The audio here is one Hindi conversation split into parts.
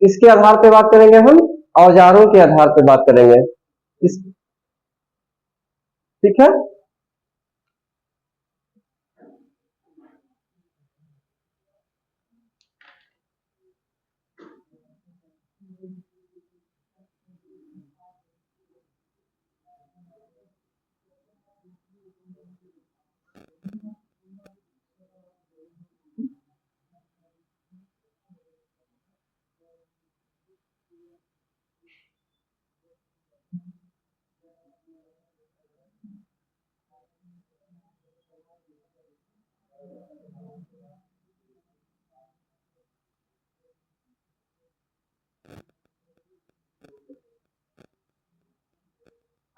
किसके आधार पे बात करेंगे हम? औजारों के आधार पे बात करेंगे। ठीक है।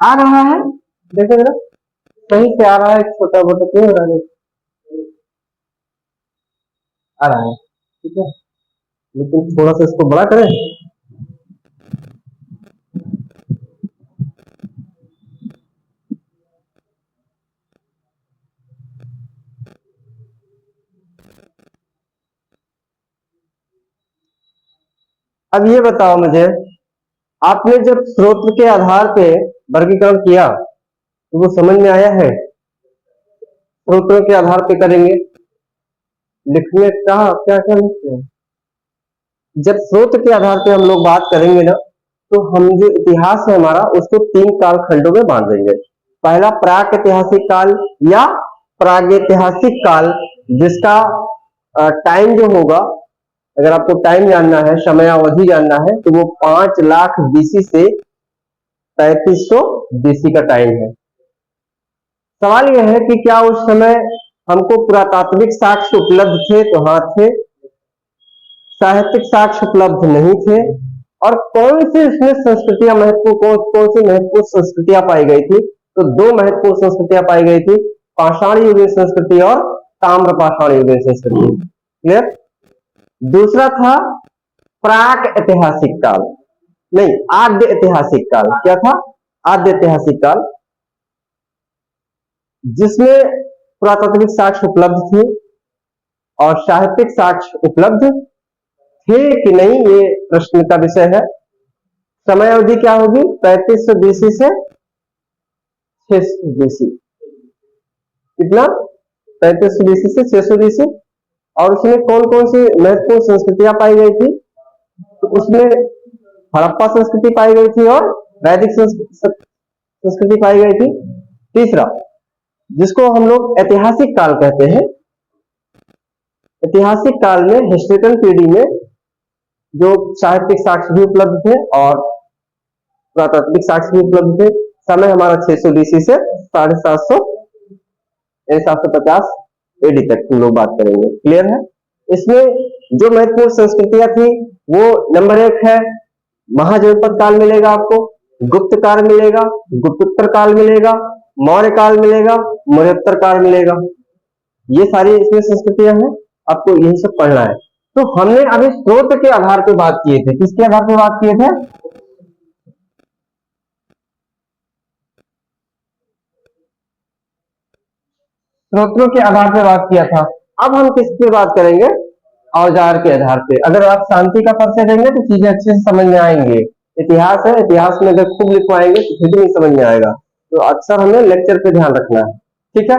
आ रहा है, देखो जरा सही से आ रहा है, छोटा मोटा क्यों हो रहा है? आ रहा है, ठीक है, लेकिन थोड़ा सा इसको बड़ा करें। अब ये बताओ मुझे, आपने जब स्रोत के आधार पे वर्गीकरण किया तो वो समझ में आया है? स्रोतों के आधार पे करेंगे, लिखने का क्या क्या लिखते हैं? जब स्रोत के आधार पे हम लोग बात करेंगे ना, तो हम जो इतिहास है हमारा उसको 3 कालखंडों में बांट देंगे। पहला प्राक ऐतिहासिक काल या प्रागैतिहासिक काल, जिसका टाइम जो होगा, अगर आपको टाइम जानना है, समय अवधि जानना है, तो वो 5 लाख बीसी से 3500 बीसी का टाइम है। सवाल यह है कि क्या उस समय हमको पुरातात्विक साक्ष्य उपलब्ध थे? तो हाँ थे। साहित्यिक साक्ष्य उपलब्ध नहीं थे। और कौन सी इसमें संस्कृतियां महत्वपूर्ण, कौन सी महत्वपूर्ण संस्कृतियां पाई गई थी? तो 2 महत्वपूर्ण संस्कृतियां पाई गई थी, पाषाण युगीन संस्कृति और ताम्र पाषाण युगीन संस्कृति। क्लियर? दूसरा था प्राक ऐतिहासिक काल, नहीं आद्य ऐतिहासिक काल। क्या था? आद्य ऐतिहासिक काल, जिसमें पुरातात्विक साक्ष्य उपलब्ध थे और साहित्यिक साक्ष्य उपलब्ध थे कि नहीं, ये प्रश्न का विषय है। समय अवधि क्या होगी? 3500 बीसी से 600 बीसी। कितना? 3500 बीसी से 600 बीसी। और उसमें कौन कौन सी महत्वपूर्ण संस्कृतियां पाई गई थी? तो उसमें हड़प्पा संस्कृति पाई गई थी और वैदिक संस्कृति पाई गई थी। तीसरा, जिसको हम लोग ऐतिहासिक काल कहते हैं, ऐतिहासिक काल में हिस्टोरिकल पीरियड में जो साहित्यिक साक्ष्य भी उपलब्ध थे और पुरातात्विक साक्ष्य भी उपलब्ध थे। समय हमारा 600 बीसी से 750 750 एडी तक हम लोग बात करेंगे। क्लियर है? इसमें जो महत्वपूर्ण संस्कृतियां थी वो नंबर 1 है महाजनपद काल मिलेगा आपको, गुप्त काल मिलेगा, गुप्तोत्तर काल मिलेगा, मौर्य काल मिलेगा, मौर्योत्तर काल मिलेगा। ये सारी इसमें संस्कृतियां हैं, आपको यही सब पढ़ना है। तो हमने अभी स्रोत के आधार पर बात किए थे। किसके आधार पर बात किए थे? स्रोतों के आधार पर बात किया था। अब हम किस पे बात करेंगे? औजार के आधार पे। अगर आप शांति का परिचय देंगे तो चीजें अच्छे से समझ में आएंगे। इतिहास है, इतिहास में अगर खूब लिखवाएंगे तो फिर भी नहीं समझ में आएगा। तो अक्सर हमें लेक्चर पे ध्यान रखना है। ठीक है?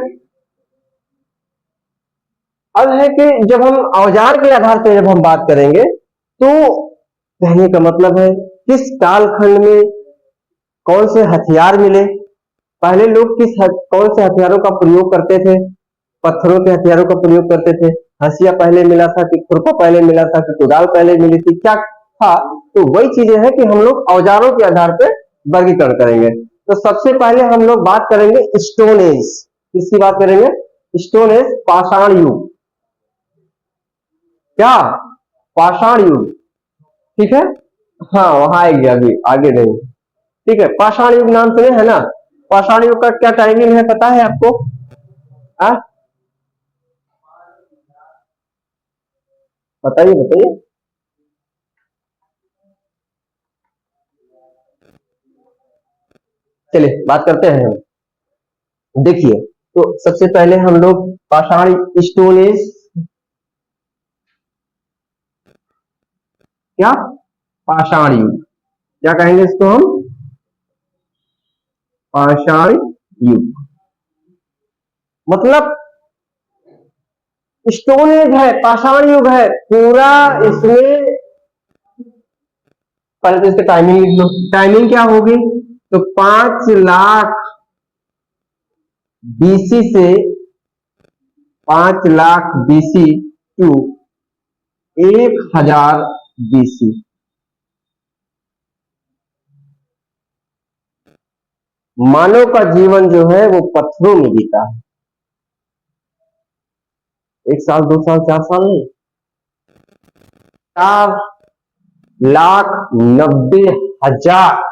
अब है कि जब हम औजार के आधार पर जब हम बात करेंगे तो कहने का मतलब है किस कालखंड में कौन से हथियार मिले, पहले लोग कौन से हथियारों का प्रयोग करते थे? पत्थरों के हथियारों का प्रयोग करते थे। हंसिया पहले मिला था कि खुरपा पहले मिला था कि कुदाल पहले मिली थी, क्या था? तो वही चीजें हैं कि हम लोग औजारों के आधार पर वर्गीकरण करेंगे। तो सबसे पहले हम लोग बात करेंगे स्टोन एज। किसकी बात करेंगे? स्टोन एज, पाषाण युग। क्या? पाषाण युग। ठीक है, हाँ वहां आएगी, अभी आगे नहीं। ठीक है, पाषाण युग नाम सुने है ना? पाषाण युग का क्या टाइमिंग है पता है आपको? आ? बताइए बताइए। चलिए बात करते हैं हम। देखिए, तो सबसे पहले हम लोग पाषाण स्टोन एज, क्या पाषाण युग, क्या कहेंगे इसको हम? पाषाण युग। मतलब स्टोन एज है, पाषाण युग है पूरा। इसमें पहले तो इसकी टाइमिंग लिख लो। टाइमिंग क्या होगी? तो 5 लाख बीसी से 5 लाख बीसी टू 1000 बीसी। मानव का जीवन जो है वो पत्थरों में बीता है। 1 साल 2 साल 4 साल नहीं, 4,90,000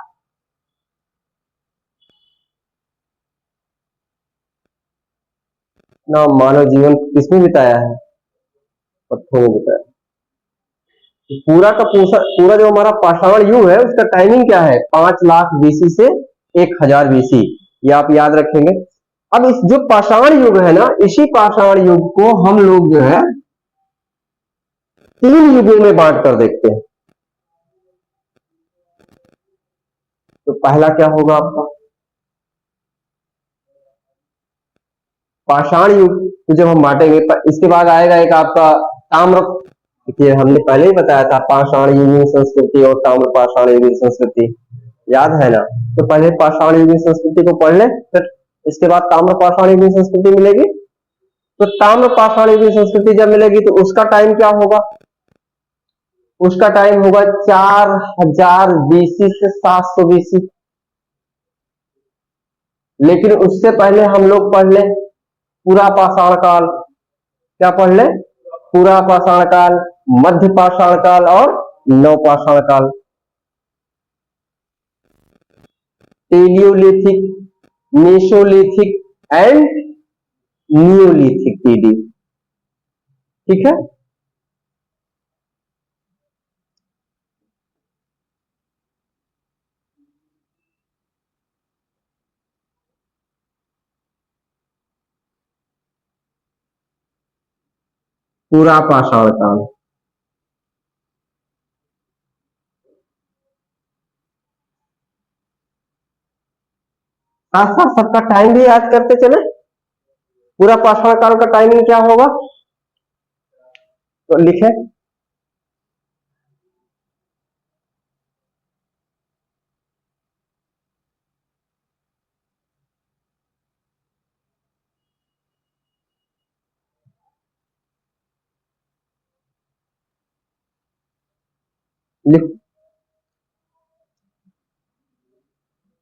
ना मानव जीवन किसमें बिताया है? पत्थरों में बिताया। तो पूरा का पूरा जो हमारा पाषाण युग है उसका टाइमिंग क्या है? 5 लाख बीसी से 1000 बीसी। ये आप याद रखेंगे। अब इस जो पाषाण युग है ना, इसी पाषाण युग को हम लोग जो है 3 युगों में बांट कर देखते हैं। तो पहला क्या होगा आपका? पाषाण युग को जब हम बांटेंगे, इसके बाद आएगा एक आपका ताम्र। देखिए हमने पहले ही बताया था पाषाण युगीन संस्कृति और ताम्र पाषाण युगीन संस्कृति, याद है ना? तो पहले पाषाण युगीन संस्कृति को पढ़ ले, फिर इसके बाद ताम्र पाषाण युगीन संस्कृति मिलेगी। तो ताम्र पाषाण युगीन संस्कृति जब मिलेगी तो उसका टाइम क्या होगा? उसका टाइम होगा 4000 बीसी से 700 बीसी। लेकिन उससे पहले हम लोग पढ़ ले पूरा पाषाण काल। क्या पढ़ ले? पूरा पाषाण काल, मध्य पाषाण काल और नव पाषाण काल। Paleolithic, mesolithic and neolithic period. ठीक है। पूरा पाषाण काल, साथ साथ सबका टाइम भी याद करते चले। पूरा पाषाण काल का टाइमिंग क्या होगा? तो लिखे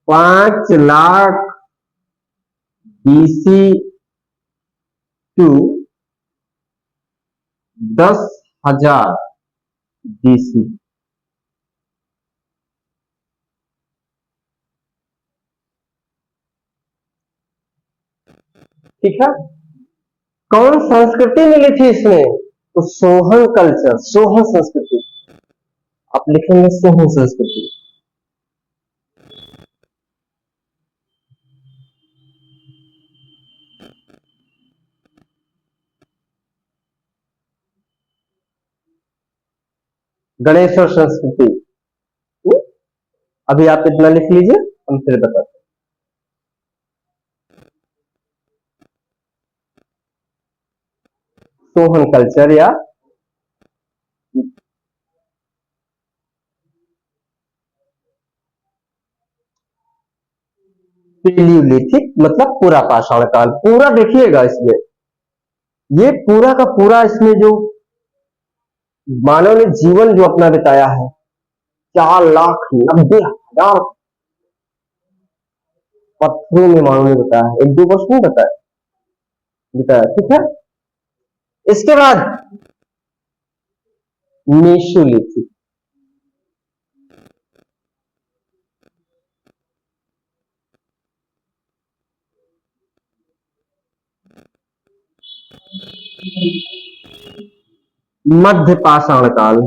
5 लाख बीसी टू 10,000 बीसी। ठीक है। कौन संस्कृति मिली थी इसमें? तो सोहन कल्चर, सोहन संस्कृति। आप लिखेंगे सोहन संस्कृति। गणेश्वर संस्कृति। अभी आप इतना लिख लीजिए, हम फिर बताते हैं। सोहन कल्चर या पेलियोलिथिक मतलब पूरा पाषाण काल। पूरा देखिएगा इसमें, ये पूरा का पूरा इसमें जो मानव ने जीवन जो अपना बिताया है 4,90,000 पत्थरों में मानव ने बताया है। 1-2 वर्ष नहीं बताया, बिताया। ठीक है। इसके बाद मेसोलिथिक, मध्य पाषाण काल,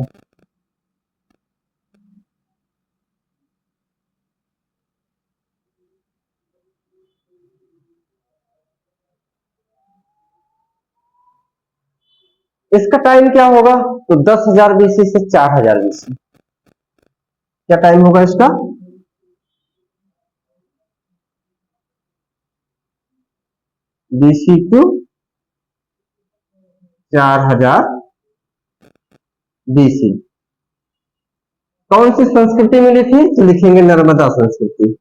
इसका टाइम क्या होगा? तो 10,000 बीसी से 4,000 बीसी। क्या टाइम होगा इसका? BC to 4000 BC। कौन सी संस्कृति मिली थी? तो लिखेंगे नर्मदा संस्कृति।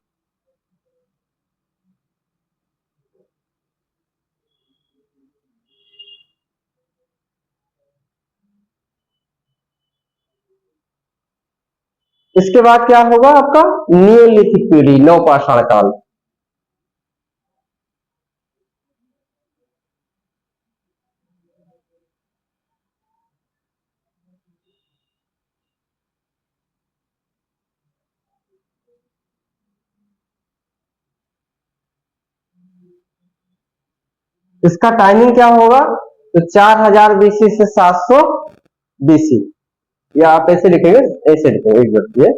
इसके बाद क्या होगा आपका? नियोलिथिक पीढ़ी, नवपाषाण काल। इसका टाइमिंग क्या होगा? तो 4000 BC से 700 BC, या आप ऐसे लिखेंगे, ऐसे लिखेंगे, एक मिनट ये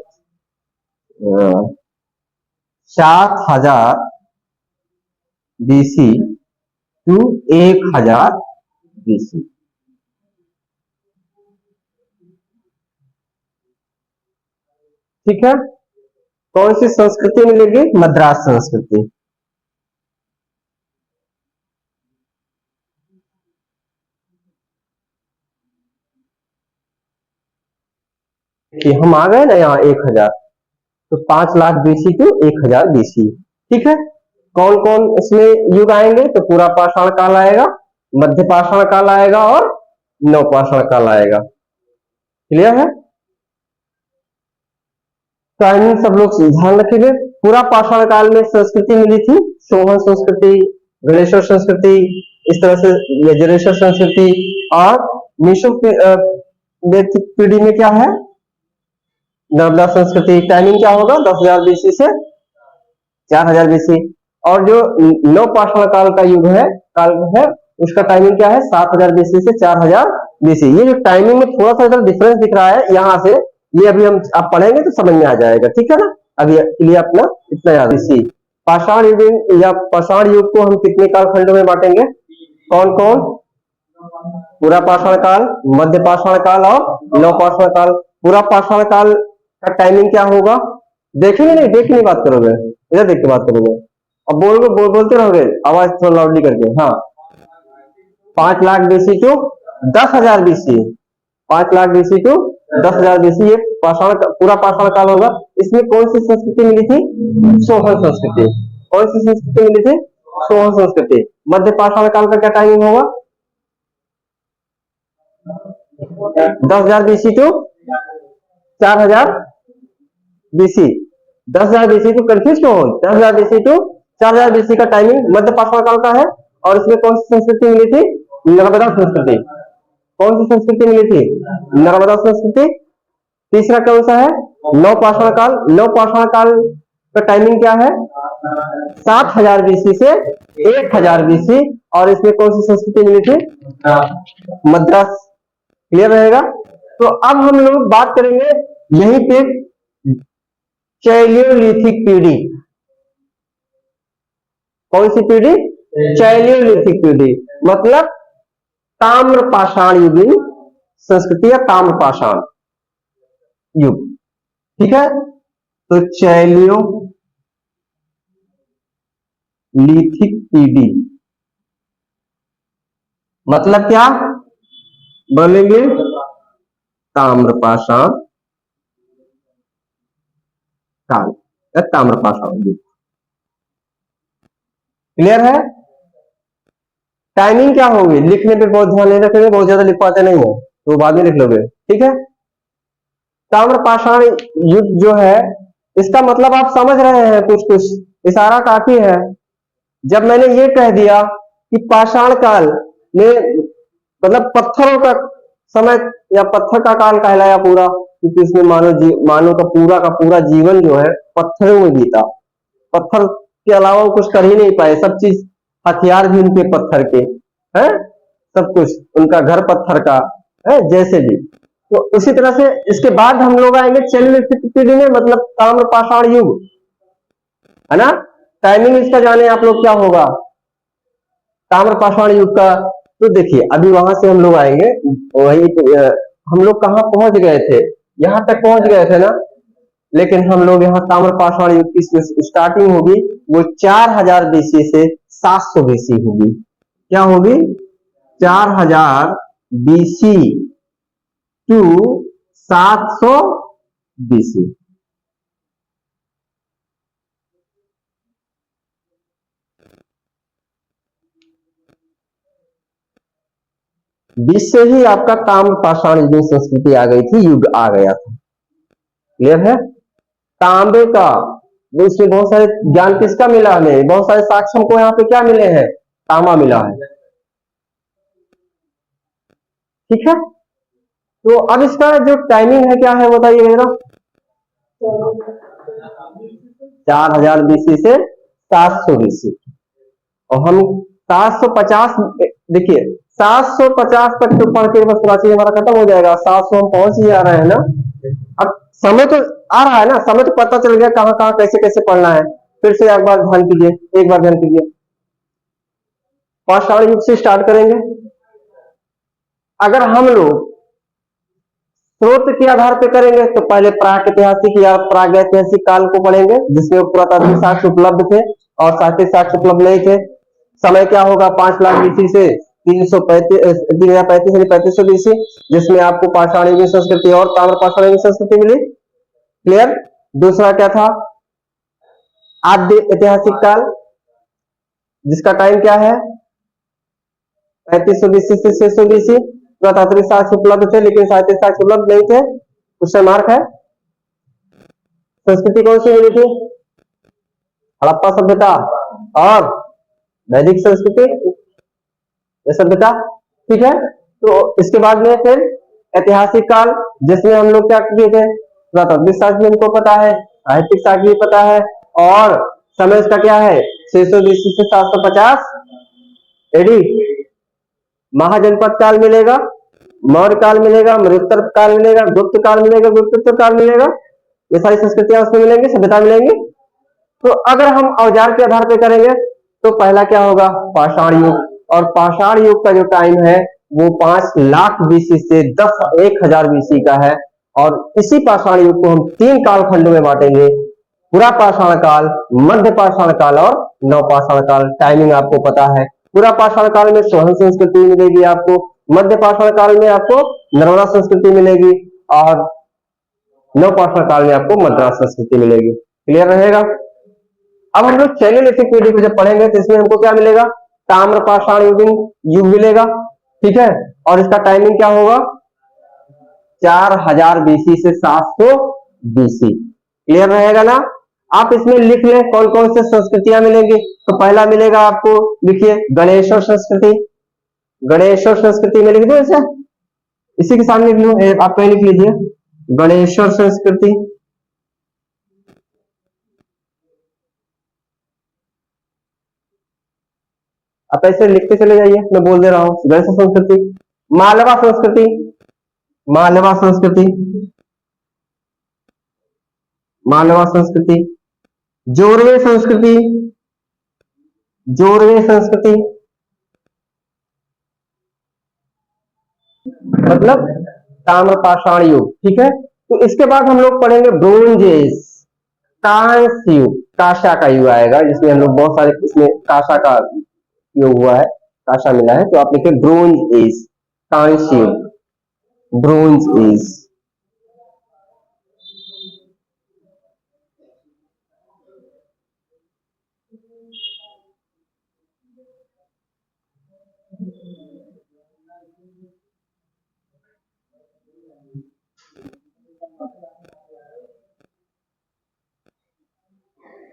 7000 BC टू 1000 BC। ठीक है। कौन सी संस्कृति मिलेगी? मद्रास संस्कृति। कि हम आ गए ना यहाँ 1000, तो 5 लाख BC टू 1000 BC। ठीक है। कौन कौन इसमें युग आएंगे? तो पूरा पाषाण काल आएगा, मध्य पाषाण काल आएगा और नवपाषाण काल आएगा। क्लियर है? टाइमिंग सब लोग ध्यान रखेंगे। पूरा पाषाण काल में संस्कृति मिली थी, सोहन संस्कृति, गणेश्वर संस्कृति, इस तरह से यजुरेश्वर संस्कृति। और मिशो पीढ़ी में क्या है? नर्मदा संस्कृति। टाइमिंग क्या होगा? 10,000 BC से 4000 BC। और जो नवपाषाण काल का युग है, काल है, उसका टाइमिंग क्या है? 7000 BC से 4000 BC। ये जो टाइमिंग में थोड़ा सा इधर डिफरेंस दिख रहा है यहाँ से, ये अभी हम आप पढ़ेंगे तो समझ में आ जाएगा। ठीक है ना? अभी के लिए अपना इतना याद। BC पाषाण युग या पाषाण युग को हम कितने कालखंडों में बांटेंगे? कौन कौन? पूरा पाषाण काल, मध्य पाषाण काल और नवपाषाण काल। पूरा पाषाण काल का टाइमिंग क्या होगा? देखेंगे नहीं, देख नहीं बात करोगे, इधर देख के बात करोगे। अब बोलते रहोगे आवाज थोड़ा लाउडली करके। हाँ, 5 lakh BC to 10,000 BC। 5 lakh BC to 10,000 BC, ये पूरा पाषाण काल होगा। इसमें कौन सी संस्कृति मिली थी? सोहन संस्कृति। कौन सी संस्कृति मिली थी? सोहन संस्कृति। मध्य पाषाण काल का क्या टाइमिंग होगा? 10,000 BC to 4000 BC। 10,000 BC to, confuse क्यों हो? 10,000 BC टू 4000 BC का टाइमिंग मध्य पाषाण काल का है। और इसमें कौन सी संस्कृति मिली थी? नर्मदा संस्कृति। कौन सी संस्कृति मिली थी? नर्मदा संस्कृति। तीसरा कौन सा है? नवपाषाण काल। नवपाषाण काल का टाइमिंग क्या है? 7000 BC से 1000 BC। और इसमें कौन सी संस्कृति मिली थी? मद्रास। क्लियर रहेगा? तो अब हम लोग बात करेंगे यहीं पे चैलियोलिथिक पीढ़ी। कौन सी पीढ़ी? चैलियोलिथिक पीढ़ी, मतलब ताम्र पाषाण युगीन संस्कृति या ताम्र पाषाण युग। ठीक है। तो चैलियोलिथिक पीढ़ी मतलब क्या बोलेंगे? ताम्र पाषाण काल या ताम्र पाषाण युग। क्लियर है? टाइमिंग क्या होगी? लिखने पे बहुत ध्यान नहीं रखेंगे, बहुत ज्यादा लिख पाते नहीं हो तो बाद में लिख लोगे। ठीक है। ताम्र पाषाण युग जो है, इसका मतलब आप समझ रहे हैं, कुछ कुछ इशारा काफी है। जब मैंने ये कह दिया कि पाषाण काल में मतलब पत्थरों का समय या पत्थर का काल कहलाया पूरा, क्योंकि इसमें मानव का पूरा जीवन जो है पत्थरों में बीता। पत्थर के अलावा वो कुछ कर ही नहीं पाए, सब चीज, हथियार भी उनके पत्थर के हैं, सब कुछ उनका घर पत्थर का है, जैसे भी। तो उसी तरह से इसके बाद हम लोग आएंगे चैलियोलिथिक पीढ़ी में, मतलब ताम्र पाषाण युग, है ना। टाइमिंग इसका जाने आप लोग क्या होगा ताम्र पाषाण युग का। तो देखिए अभी वहां से हम लोग आएंगे, वही हम लोग कहाँ पहुंच गए थे? यहां तक पहुंच गए थे ना। लेकिन हम लोग यहाँ ताम्रपाषाण युग की स्टार्टिंग होगी वो 4000 बीसी से 700 बीसी होगी। क्या होगी? 4000 बीसी टू 700 बीसी। बीस से ही आपका ताम्रपाषाण युगीन संस्कृति आ गई थी, युग आ गया था। क्लियर है? तांबे का इसमें बहुत सारे ज्ञान किसका मिला हमें? बहुत सारे साक्ष्य हमको यहाँ पे क्या मिले हैं? तांबा मिला है। ठीक है, तो अब इसका जो टाइमिंग है क्या है बताइए जरा। 4000 बीसी से 700 बीसी, और हम 750, देखिए 750 तक तो पढ़ के बस प्राचीन हमारा खत्म हो जाएगा, 700 हम पहुंच ही आ रहे हैं ना। अब समय तो आ रहा है ना, समय तो पता चल गया कहाँ कहाँ कैसे कैसे पढ़ना है। फिर से एक बार ध्यान कीजिए, एक बार ध्यान कीजिए। पाषाण युग से स्टार्ट करेंगे। अगर हम लोग स्रोत के आधार पे करेंगे तो पहले प्रागैतिहासिक या प्रागैतिहासिक काल को पढ़ेंगे, जिसमें पुरातात्विक साक्ष्य उपलब्ध थे और साहित्यिक साक्ष्य उपलब्ध नहीं थे। समय क्या होगा? 5 लाख बीसी से 3500 बीसी, जिसमें आपको पाषाण युगीन संस्कृति और ताम्रपाषाण युगीन संस्कृति मिली। क्लियर? दूसरा क्या था? आद्य ऐतिहासिक काल, जिसका टाइम क्या है? 3500 बीसी से 600 बीसी। पुरातात्विक साक्ष्य उपलब्ध थे लेकिन साहित्यिक साक्ष्य उपलब्ध नहीं थे, क्वेश्चन मार्क है। संस्कृति कौन सी मिली थी? हड़प्पा सभ्यता और वैदिक संस्कृति, ये सभ्यता। ठीक है, तो इसके बाद में फिर ऐतिहासिक काल, जिसमें हम लोग क्या किए थे? पुरातात्विक साक्ष्य हमको पता है, साहित्यिक साक्ष्य भी पता है, और समय इसका क्या है? 600 बीसी से 750 एडी। महाजनपद काल मिलेगा, मौर्य काल मिलेगा, मरुत्तर काल मिलेगा, गुप्त काल मिलेगा, गुप्तोत्तर काल मिलेगा। ये सारी संस्कृतियां उसमें मिलेंगी, सभ्यता मिलेंगी। तो अगर हम औजार के आधार पर करेंगे तो पहला क्या होगा? पाषाण युग। और पाषाण युग का जो टाइम है वो 5 लाख बीसी से 10,000 बीसी का है। और इसी पाषाण युग को हम 3 कालखंडों में बांटेंगे: पूरा पाषाण काल, मध्य पाषाण काल और नवपाषाण काल। टाइमिंग आपको पता है। पूरा पाषाण काल में सोहन संस्कृति मिलेगी आपको, मध्य पाषाण काल में आपको नर्मदा संस्कृति मिलेगी, और नवपाषाण काल में आपको मद्रास संस्कृति मिलेगी। क्लियर रहेगा? अब हम लोग चैनलिथिक पीढ़ी को जब पढ़ेंगे तो इसमें हमको क्या मिलेगा? ताम्रपाषाण युगीन युग मिलेगा। ठीक है, और इसका टाइमिंग क्या होगा? 4000 बीसी से 700 बीसी। क्लियर रहेगा ना? आप इसमें लिख लें कौन कौन से संस्कृतियां मिलेंगी। तो पहला मिलेगा आपको, लिखिए, गणेश्वर संस्कृति। गणेश्वर संस्कृति मिलेगी, तो ऐसा इसी के सामने लिख लो, आप कहीं लिख लीजिए, गणेश्वर संस्कृति। आप ऐसे लिखते चले जाइए, मैं बोल दे रहा हूं। गणेश संस्कृति। मालवा संस्कृति, मालवा संस्कृति, मालवा संस्कृति। जोरवे संस्कृति, जोरवे संस्कृति मतलब ताम्रपाषाण युग। ठीक है, तो इसके बाद हम लोग पढ़ेंगे ब्रोंज एज, कांस्य युग। कांसा का युग आएगा, जिसमें हम लोग बहुत सारे, इसमें कांसा का योग हुआ है, कांसा मिला है, तो आप लिखिए ब्रोंज एज, कांस्य युग, ब्रोंज एज।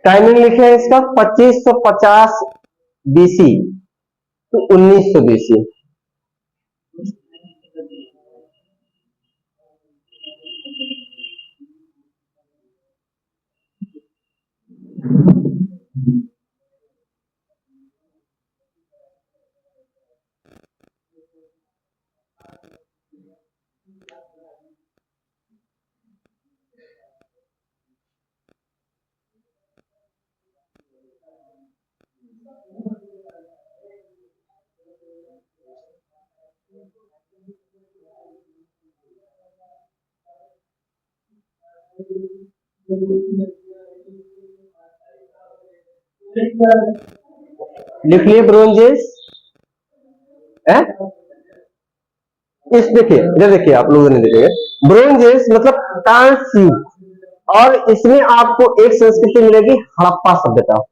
टाइमिंग लिखे है इसका 2550 बीसी तो 1900 बीसी। लिख लिए ब्रोंजेस है। इस देखिए इधर देखिए, आप लोगों ने देखेंगे ब्रोंजेस मतलब कांस्य युग, और इसमें आपको एक संस्कृति मिलेगी हड़प्पा सभ्यता।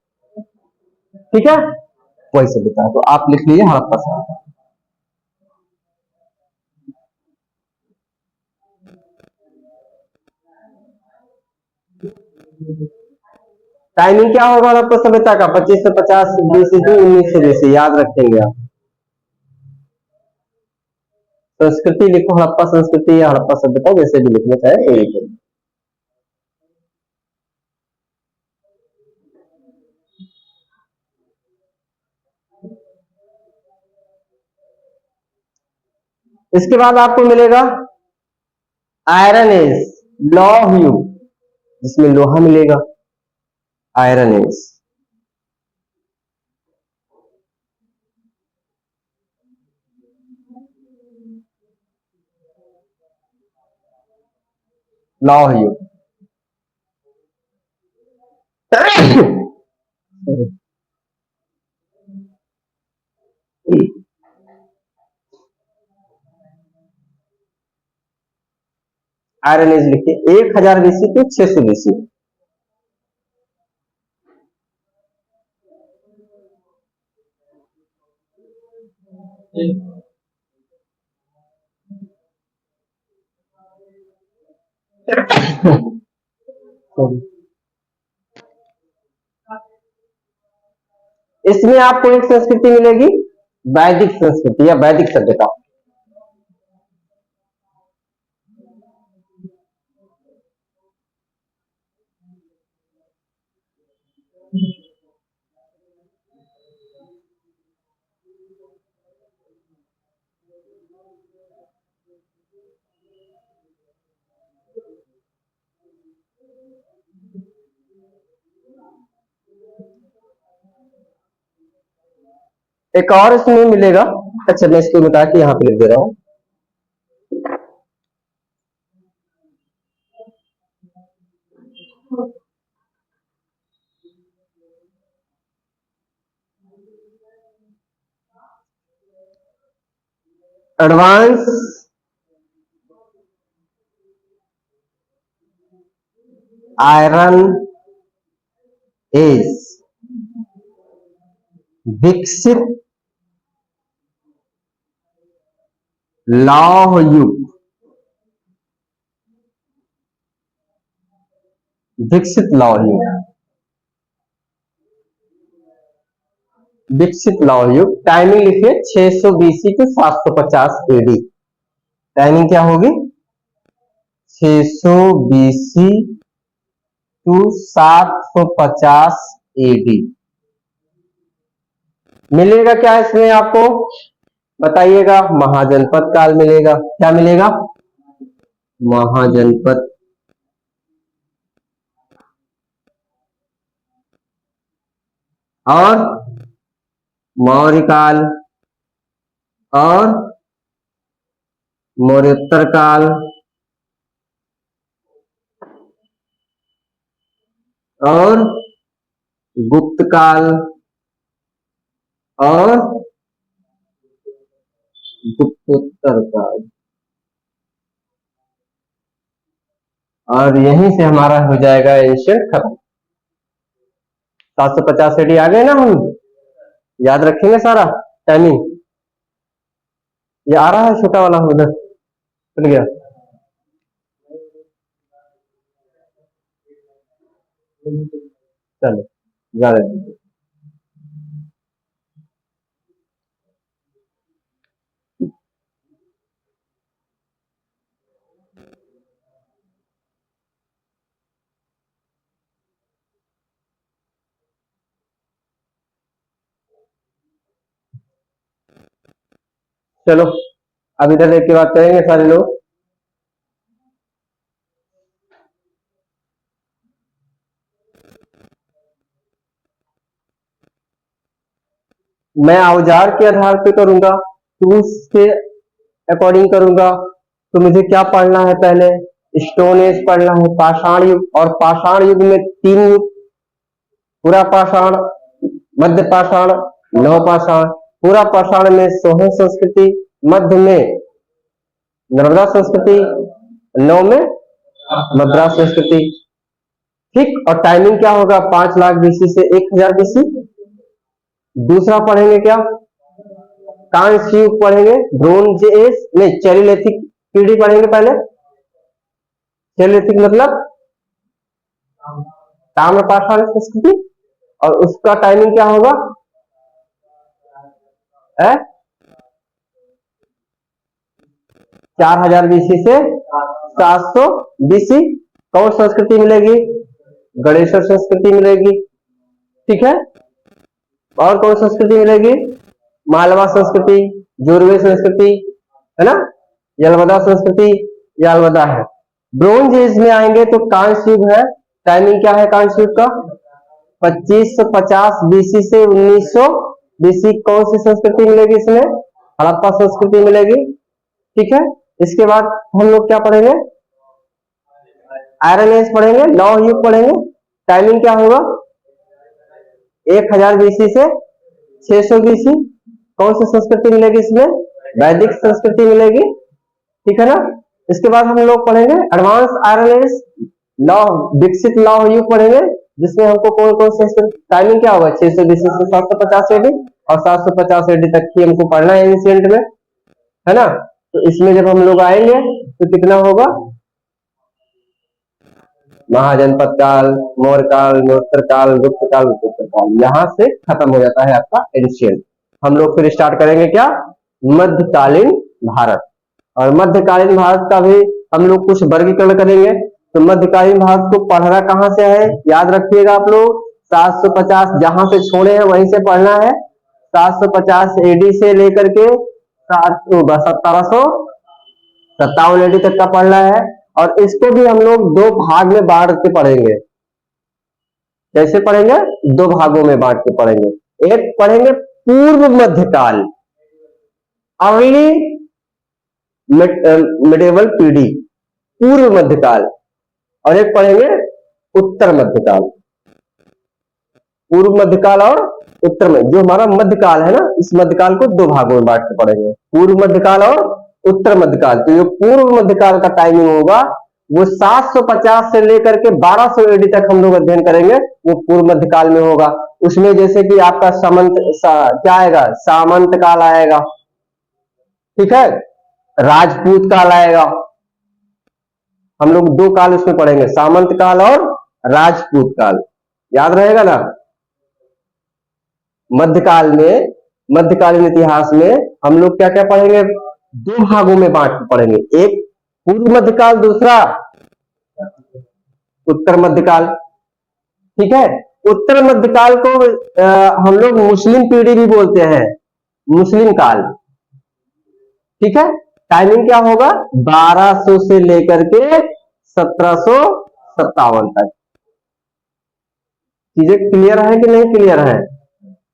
ठीक है, वही सभ्यता, तो आप लिख लीजिए हड़प्पा सभ्यता। टाइमिंग क्या होगा हड़प्पा सभ्यता का? 2550 बीसी से 1900 बीसी, याद रखेंगे आप। संस्कृति लिखो हड़प्पा संस्कृति या हड़प्पा सभ्यता, जैसे भी लिखना चाहे वो लिखो। इसके बाद आपको मिलेगा आयरन एज, लौह युग, जिसमें लोहा मिलेगा, आयरन एज। लौह युग आयरन एज लिखिए 1000 बीसी टू 600 बीसी। इसमें आपको एक संस्कृति मिलेगी वैदिक संस्कृति या वैदिक सभ्यता। एक और इसमें मिलेगा, अच्छा मैं इसको बता के यहाँ पे लिख दे रहा हूँ। एडवांस आयरन एज, विकसित लौह युग, विकसित लौह युग, विकसित लौह युग। टाइमिंग लिखिए 600 बीसी टू 750 एडी। टाइमिंग क्या होगी? 600 बीसी टू 750 एडी। मिलेगा क्या इसमें आपको बताइएगा? महाजनपद काल मिलेगा। क्या मिलेगा? महाजनपद और मौर्य काल और मौर्योत्तर काल और गुप्त काल और गुप्तोत्तर काल, और यहीं से हमारा हो जाएगा एशियन खत्म। 750 एडी आ गए ना, हम याद रखेंगे सारा टाइमिंग। ये आ रहा है छोटा वाला उधर चल गया। चलो जा रहे हैं। चलो अब इधर देख के बात करेंगे सारे लोग। मैं औजार के आधार पे करूंगा, टूल्स के अकॉर्डिंग करूंगा। तो मुझे क्या पढ़ना है पहले? स्टोन एज पढ़ना है, पाषाण युग, और पाषाण युग में 3 युग, पूरा पाषाण, मध्य पाषाण, नव पाषाण। पूरा पाषाण में सोहन संस्कृति, मध्य में नर्मदा संस्कृति, नव में मद्रास संस्कृति। ठीक, और टाइमिंग क्या होगा? 5 लाख बीसी से 1000 बीसी। दूसरा पढ़ेंगे क्या? कांस्य युग पढ़ेंगे, ब्रोंज एज नहीं, चैलियोलिथिक पीढ़ी पढ़ेंगे पहले। चैलियोलिथिक मतलब ताम्र पाषाण संस्कृति, और उसका टाइमिंग क्या होगा? 4000 बीसी से 700 बीसी। कौन संस्कृति मिलेगी? गणेश्वर संस्कृति मिलेगी। ठीक है, और कौन संस्कृति मिलेगी? मालवा संस्कृति, जोरवे संस्कृति, है ना, यलवदा संस्कृति, यलवदा है। ब्रोंज एज में आएंगे तो कांस्य युग है। टाइमिंग क्या है कांस्य युग का? 2550 बीसी से 1900 बीसी। कौन सी संस्कृति मिलेगी इसमें? हड़प्पा संस्कृति मिलेगी। ठीक है, इसके बाद हम लोग क्या पढ़ेंगे? आयरन एज पढ़ेंगे, लौह युग पढ़ेंगे। टाइमिंग क्या होगा? 1000 बीसी से 600 बीसी। कौन सी संस्कृति मिलेगी इसमें? वैदिक संस्कृति मिलेगी। ठीक है ना। इसके बाद हम लोग पढ़ेंगे एडवांस आयरन एज, लौह, विकसित लौह युग पढ़ेंगे, जिसमें हमको कौन कौन से टाइमिंग क्या होगा? 600 बीसी से 750 एडी, और 750 एडी तक ही हमको पढ़ना है एंशिएंट में, है ना। तो इसमें जब हम लोग आएंगे तो कितना होगा? महाजनपद काल, मौर्य काल, महोत्तर काल, गुप्त काल, उत्तर काल, यहां से खत्म हो जाता है आपका एंशिएंट। हम लोग फिर स्टार्ट करेंगे क्या? मध्यकालीन भारत। और मध्यकालीन भारत का भी हम लोग कुछ वर्गीकरण करेंगे। तो मध्यकालीन भारत को पढ़ना कहां से है? याद रखिएगा आप लोग, 750 जहां से छोड़े हैं वहीं से पढ़ना है। 750 एडी से लेकर के 1757 एडी तक का पढ़ना है। और इसको भी हम लोग 2 भाग में बांट के पढ़ेंगे। कैसे पढ़ेंगे? 2 भागों में बांट के पढ़ेंगे। एक पढ़ेंगे पूर्व मध्यकाल, अर्ली मिडेवल पीढ़ी, पूर्व मध्यकाल, और एक पढ़ेंगे उत्तर मध्यकाल। पूर्व मध्यकाल और उत्तर में, जो हमारा मध्यकाल है ना, इस मध्यकाल को 2 भागों में बांट के पढ़ेंगे, पूर्व मध्यकाल और उत्तर मध्यकाल। तो जो पूर्व मध्यकाल का टाइमिंग होगा वो 750 से लेकर के 1200 एडी तक हम लोग अध्ययन करेंगे, वो पूर्व मध्यकाल में होगा। उसमें जैसे कि आपका क्या आएगा? सामंत काल आएगा, ठीक है, राजपूत काल आएगा। हम लोग 2 काल उसमें पढ़ेंगे, सामंत काल और राजपूत काल, याद रहेगा ना। मध्यकाल में, मध्यकालीन इतिहास में हम लोग क्या क्या पढ़ेंगे? 2 भागों में बांट के पढ़ेंगे, एक पूर्व मध्यकाल, दूसरा उत्तर मध्यकाल। ठीक है, उत्तर मध्यकाल को हम लोग मुस्लिम पीढ़ी भी बोलते हैं, मुस्लिम काल। ठीक है, टाइमिंग क्या होगा? 1200 से लेकर के 1757 तक। चीजें क्लियर है कि नहीं क्लियर है?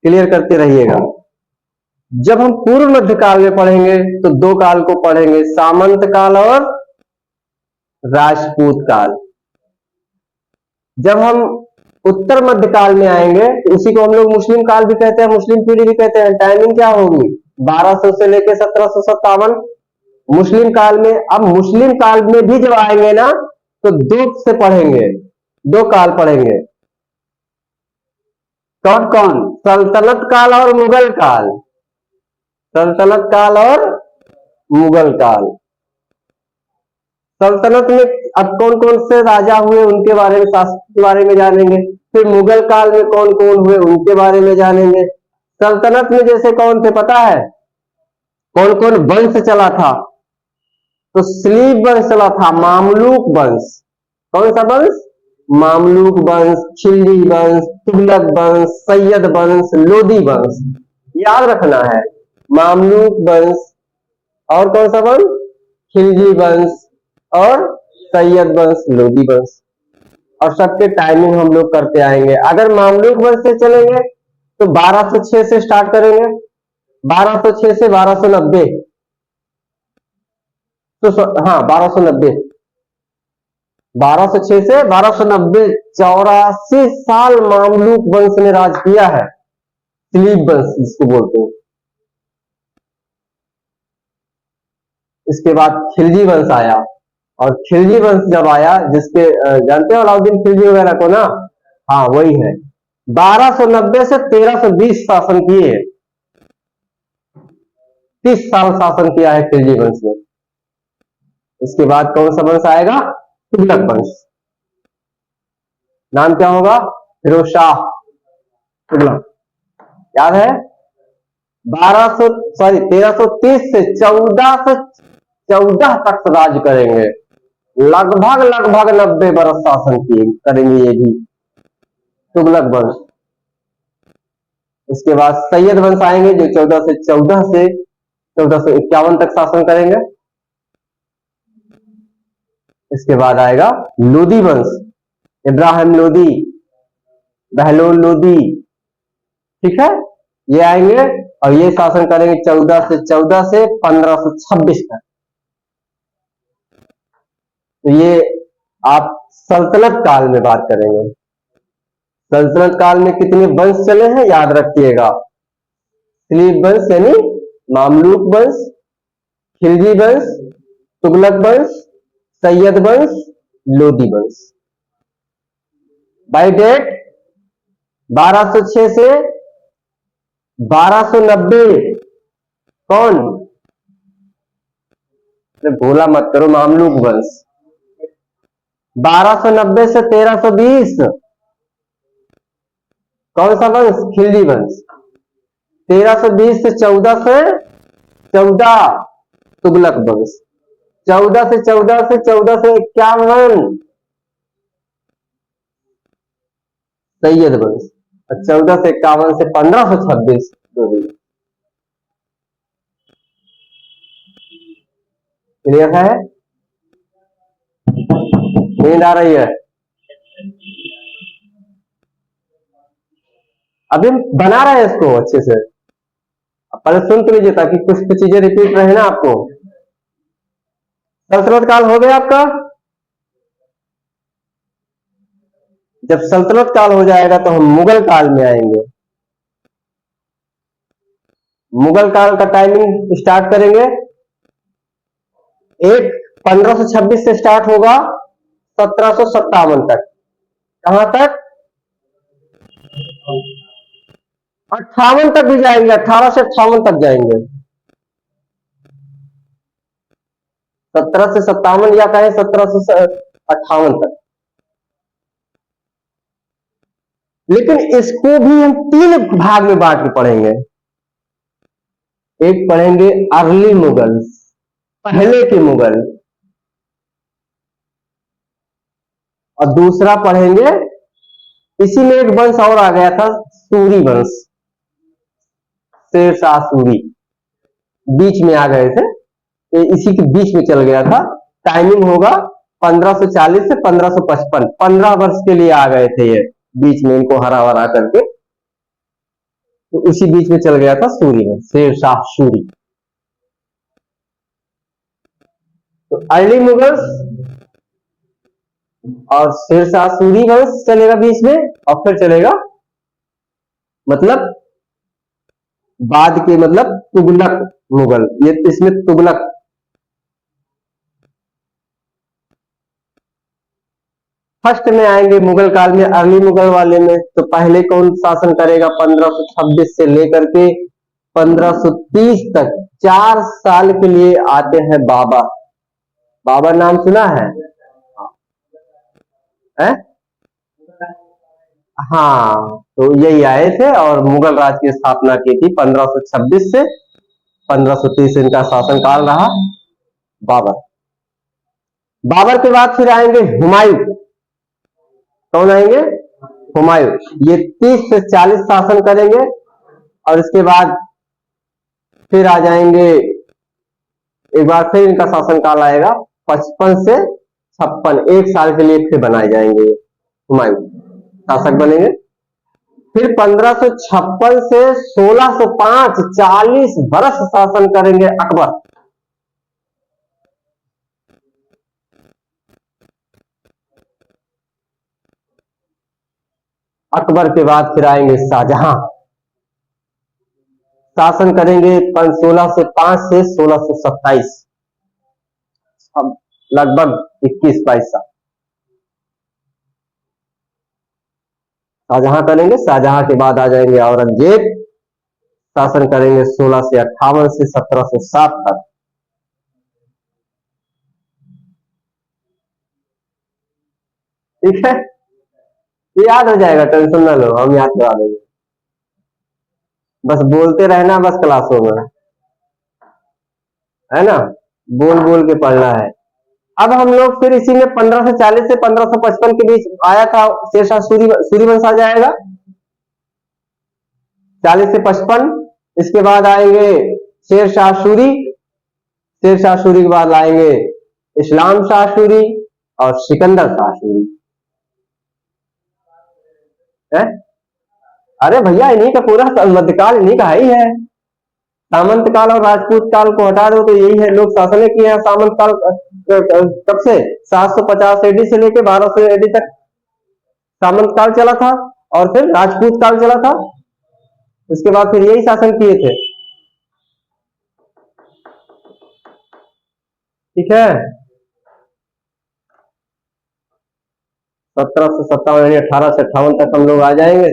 क्लियर करते रहिएगा। जब हम पूर्व मध्यकाल में पढ़ेंगे तो 2 काल को पढ़ेंगे, सामंत काल और राजपूत काल। जब हम उत्तर मध्यकाल में आएंगे तो उसी को हम लोग मुस्लिम काल भी कहते हैं, मुस्लिम पीढ़ी भी कहते हैं। टाइमिंग क्या होगी? 1200 से लेकर 1757 मुस्लिम काल में। अब मुस्लिम काल में भी जब आएंगे ना तो 2 से पढ़ेंगे, 2 काल पढ़ेंगे। कौन कौन? सल्तनत काल और मुगल काल, सल्तनत काल और मुगल काल। सल्तनत में अब कौन कौन से राजा हुए उनके बारे में, शासक के बारे में जानेंगे। फिर मुगल काल में कौन कौन हुए उनके बारे में जानेंगे। सल्तनत में जैसे कौन थे पता है? कौन कौन वंश चला था? तो स्लीब वंश चला था, मामलूक वंश। कौन सा वंश? मामलूक वंश, खिलजी वंश, तुगलक वंश, सैयद वंश, लोदी वंश। याद रखना है, मामलूक वंश और कौन सा वंश? खिलजी वंश और सैयद वंश, लोदी वंश। और सबके टाइमिंग हम लोग करते आएंगे। अगर मामलूक वंश से चलेंगे तो 1206 से स्टार्ट करेंगे, 1206 से 1290, तो हाँ 1290। 1206 से 1290, 84 साल मामलूक वंश ने राज किया है, स्लीप वंश जिसको बोलते हैं। इसके बाद खिलजी वंश आया, और खिलजी वंश जब आया, जिसके जानते हो अलाउद्दीन खिलजी वगैरह को ना, हाँ वही है। 1290 से 1320 शासन किए, 30 साल शासन किया है खिलजी वंश ने। इसके बाद कौन सा वंश आएगा? तुगलक वंश। नाम क्या होगा? फिरोज शाह तुगलक। याद है? 1330 से 1414 तक राज करेंगे, लगभग 90 बरस शासन किए करेंगे ये भी तुगलक वंश। इसके बाद सैयद वंश आएंगे, जो 1414 से 1451 तक शासन करेंगे। इसके बाद आएगा लोदी वंश, इब्राहिम लोदी, बहलोल लोदी, ठीक है, ये आएंगे और ये शासन करेंगे 1414 से 1526 तक। तो ये आप सल्तनत काल में बात करेंगे। सल्तनत काल में कितने वंश चले हैं याद रखिएगा? स्लीप वंश यानी मामलूक वंश, खिलजी वंश, तुगलक वंश, सैयद वंश, लोदी वंश। बाय डेट 1206 से 1290 कौन? भूला मत करो, मामलूक वंश। 1290 से 1320 कौन सा वंश? खिलजी वंश। 1320 से 14 तुगलक वंश। 14 से 1451 सैयद वंश, और 14 से 51 से 1526 लोदी। क्लियर है? नींद आ रही है? अभी बना रहे हैं इसको अच्छे से, पहले सुन तो लीजिए ताकि कुछ चीजें रिपीट रहे ना आपको। सल्तनत काल हो गया आपका। जब सल्तनत काल हो जाएगा तो हम मुगल काल में आएंगे। मुगल काल का टाइमिंग स्टार्ट करेंगे, एक 1526 से स्टार्ट होगा 1757 तक। कहां तक? 58 तक भी जाएंगे, 18 से 58 तक जाएंगे। 17 से 57 या कहें 17 से 58 तक। लेकिन इसको भी हम 3 भाग में बांट के पढ़ेंगे। एक पढ़ेंगे अर्ली मुगल, पहले के मुगल, और दूसरा पढ़ेंगे, इसी में एक वंश और आ गया था, सूरी वंश, शेरशाह सूरी, बीच में आ गए थे, तो इसी के बीच में चल गया था। टाइमिंग होगा 1540 से 1555, 15 वर्ष के लिए आ गए थे ये, बीच में इनको हरा भरा करके, तो उसी बीच में चल गया था सूरी वंश, शेरशाह सूरी। तो अर्ली मुगल्स और शेरशाह सूरी वंश चलेगा बीच में, और फिर चलेगा मतलब बाद के, मतलब तुगलक मुगल, ये इसमें तुगलक। फर्स्ट में आएंगे मुगल काल में, अर्ली मुगल वाले में। तो पहले कौन शासन करेगा? 1526 से लेकर के 1530 तक 4 साल के लिए आते हैं बाबर। बाबर नाम सुना है? हाँ, तो यही आए थे और मुगल राज की स्थापना की थी 1526 से 1530 इनका शासनकाल रहा। बाबर, बाबर के बाद फिर आएंगे हुमायूं। कौन आएंगे? हुमायूं। ये 30 से 40 शासन करेंगे, और इसके बाद फिर आ जाएंगे, एक बार फिर इनका शासनकाल आएगा 55 से 56, 1 साल के लिए फिर बनाए जाएंगे हुमायूं, शासक बनेंगे। फिर 1556 से 1605, 40 वर्ष शासन करेंगे अकबर। अकबर के बाद फिर आएंगे शाहजहां, शासन करेंगे 1605 से 1627, अब लगभग 21-22 साल शाहजहां करेंगे। शाहजहां के बाद आ जाएंगे औरंगजेब, शासन करेंगे 1658 से 1707 तक। ठीक है, ये याद हो जाएगा, टेंशन ना लो, हम याद करा देंगे, बस बोलते रहना बस क्लासों में, है ना, बोल बोल के पढ़ना है। अब हम लोग फिर इसी में 1540 से 1555 के बीच आया था शेरशाह सूरीवंश आ जाएगा, 40 से 55। इसके बाद आएंगे शेरशाह सूरी, शेरशाह सूरी के बाद आएंगे इस्लाम शाह सूरी और सिकंदर शाह सूरी है। अरे भैया इन्हीं का पूरा मध्यकाल इन्हीं का ही है। सामंत काल और राजपूत काल को हटा दो तो यही है, लोग शासन किए हैं सामंत काल कब से 750 एडी से लेके 1200 एडी तक सामंत काल चला था, और फिर राजपूत काल चला था, उसके बाद फिर यही शासन किए थे। ठीक है, 1757 यानी 1858 तक हम लोग आ जाएंगे।